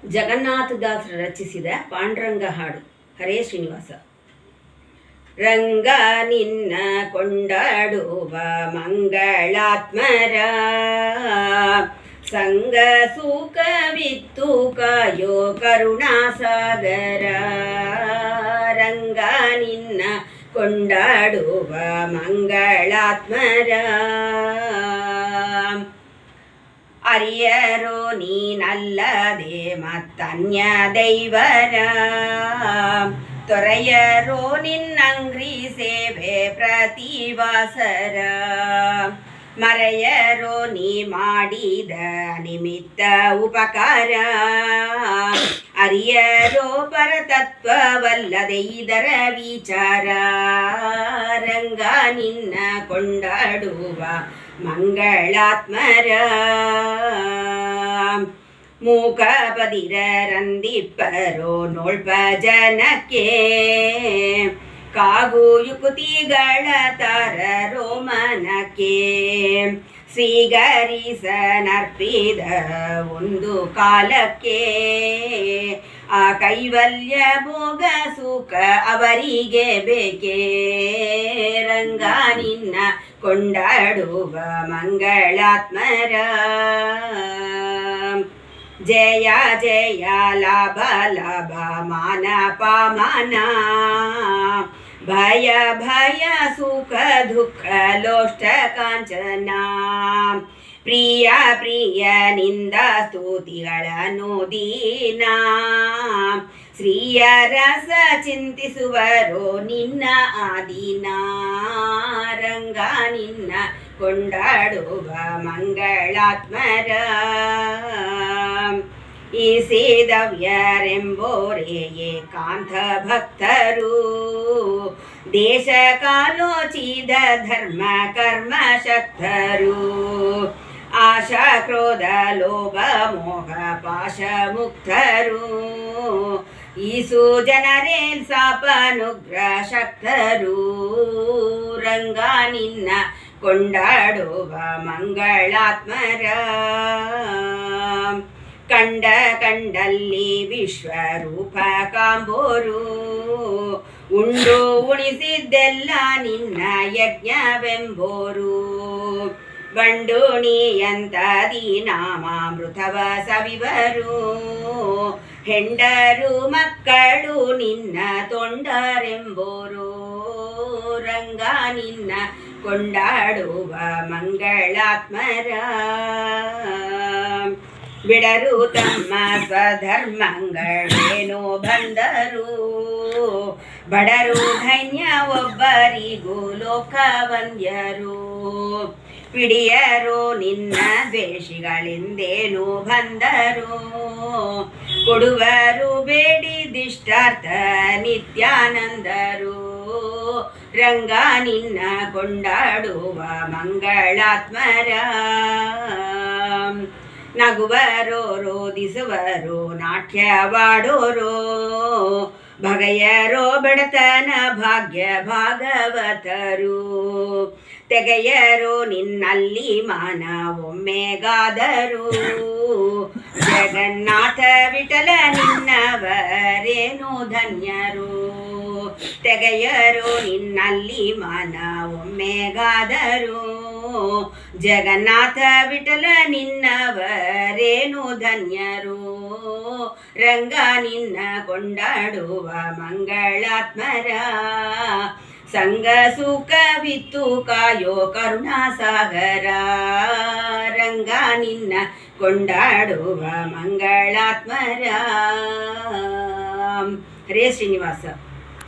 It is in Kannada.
ಜಗನ್ನಾಥದಾಸರು ರಚಿಸಿದ ಪಾಂಡುರಂಗ ಹಾಡು. ಹರೇ ಶ್ರೀನಿವಾಸ. ರಂಗ ನಿನ್ನ ಕೊಂಡಾಡುವ ಮಂಗಳಾತ್ಮರ ಸಂಗ ಸುಖವಿತ್ತು ಕಾಯೋ ಕರುಣಾಸಾಗರ. ರಂಗ ನಿನ್ನ ಕೊಂಡಾಡುವ ಮಂಗಳಾತ್ಮರ ಅರಿಯರೋ ನೀನಲ್ಲದೆ ಮತ್ತನ್ಯ ದೈವರ. ತೊರೆಯರೋ ನಿನ್ನಂಗ್ರಿ ಸೇವೆ ಪ್ರತಿವಾಸರ. ಮರೆಯರೋ ನೀ ಮಾಡಿದ ನಿಮಿತ್ತ ಉಪಕಾರ. ಅರಿಯರೋ ಪರತತ್ವವಲ್ಲದೆ ಇದರ ವಿಚಾರ. ರಂಗ ನಿನ್ನ ಕೊಂಡಾಡುವ ಮಂಗಳಾತ್ಮರ ಮೂಕ ಬದಿರಂದಿಪ್ಪರೋ ನೋಳ್ಪ ಜನಕ್ಕೆ. ಕಾಗು ಯುಕುತಿಗಳ ತಾರರೋ ಮನಕ್ಕೆ. ಸ್ವೀಕರಿಸನರ್ಪಿದ ಒಂದು ಕಾಲಕ್ಕೆ. ಆ ಕೈವಲ್ಯ ಭೋಗ ಸುಖ ಅವರಿಗೆ ಬೇಕೇ. ರಂಗ ನಿನ್ನ ಕೊಂಡಾಡುವ ಮಂಗಳಾತ್ಮರ ಜಯ ಜಯ ಲಾಭ ಲಾಭ ಮಾನ ಪಾಮಾನ. ಭಯ ಭಯ ಸುಖ ದುಃಖ ಲೋಷ್ಟ ಕಾಂಚನ. ಪ್ರಿಯ ಪ್ರಿಯ ನಿಂದ ಸ್ತುತಿಗಳನ್ನು ದೀನ. ಶ್ರೀಯ ರಸ ಚಿಂತಿಸುವರೋ ನಿನ್ನ ಆದೀನ. ರಂಗ ನಿನ್ನ ಕೊಂಡಾಡುವ ಮಂಗಳಾತ್ಮರ ಈ ಸೇದವ್ಯರೆಂಬೋರೇ ಏಕಾಂತ ಭಕ್ತರು. ದೇಶ ಕಾಲೋಚಿದ ಧರ್ಮ ಕರ್ಮ ಶಕ್ತರು. ಆಶಾ ಕ್ರೋಧ ಲೋಭ ಮೋಹ ಪಾಶ ಮುಕ್ತರು. ಈಸು ಜನರೇ ಸಾಪನುಗ್ರಹ ಶಕ್ತರು. ರಂಗ ನಿನ್ನ ಕೊಂಡಾಡುವ ಮಂಗಳಾತ್ಮರ ಕಂಡ ಕಂಡಲ್ಲಿ ವಿಶ್ವರೂಪ ಕಾಂಬೋರು. ಉಂಡು ಉಣಿಸಿದ್ದೆಲ್ಲ ನಿನ್ನ ಯಜ್ಞವೆಂಬೋರು. ಬಂಡುಣಿಯಂತದಿ ನಾಮಾಮೃತವ ಸವಿವರು. ಹೆಂಡರು ಮಕ್ಕಳು ನಿನ್ನ ತೊಂಡರೆಂಬೋರು. ರಂಗ ನಿನ್ನ ಕೊಂಡಾಡುವ ಮಂಗಳಾತ್ಮರ ಬಿಡರು ತಮ್ಮ ಸ್ವಧರ್ಮಗಳೇನೋ ಬಂದರು. ಬಡರು ಧೈನ್ಯ ಒಬ್ಬರಿಗೂ ಲೋಕವಂದ್ಯರು. ಪಿಡಿಯರು ನಿನ್ನ ದ್ವೇಷಿಗಳೆಂದೇನು ಬಂದರು. ಕೊಡುವರು ಬೇಡಿದಿಷ್ಟಾರ್ಥ ನಿತ್ಯಾನಂದರು. ರಂಗ ನಿನ್ನ ಕೊಂಡಾಡುವ ಮಂಗಳಾತ್ಮರ ನಗುವರೋ ರೋಧಿಸುವರು ನಾಟ್ಯವಾಡೋರೋ. ಭಗೆಯರೋ ಬಡತನ ಭಾಗ್ಯ ಭಾಗವತರು. ತೆಗೆಯರೋ ನಿನ್ನಲ್ಲಿ ಮಾನ ಒಮ್ಮೆಗಾದರು. ಜಗನ್ನಾಥ ವಿಠಲ ನಿನ್ನವರೇನು ಧನ್ಯರು. ತೆಗೆಯರೋ ನಿನ್ನಲ್ಲಿ ಮಾನ ಒಮ್ಮೆಗಾದರು. ಜಗನ್ನಾಥ ವಿಠಲ ನಿನ್ನವರೇನು ಧನ್ಯರು. ರಂಗ ನಿನ್ನ ಕೊಂಡಾಡುವ ಮಂಗಳಾತ್ಮರ ಸಂಗ ಸುಖವಿತ್ತು ಕಾಯೋ ಕರುಣಾಸಾಗರ. ರಂಗ ನಿನ್ನ ಕೊಂಡಾಡುವ ಮಂಗಳಾತ್ಮರ. ಹರೇ ಶ್ರೀನಿವಾಸ.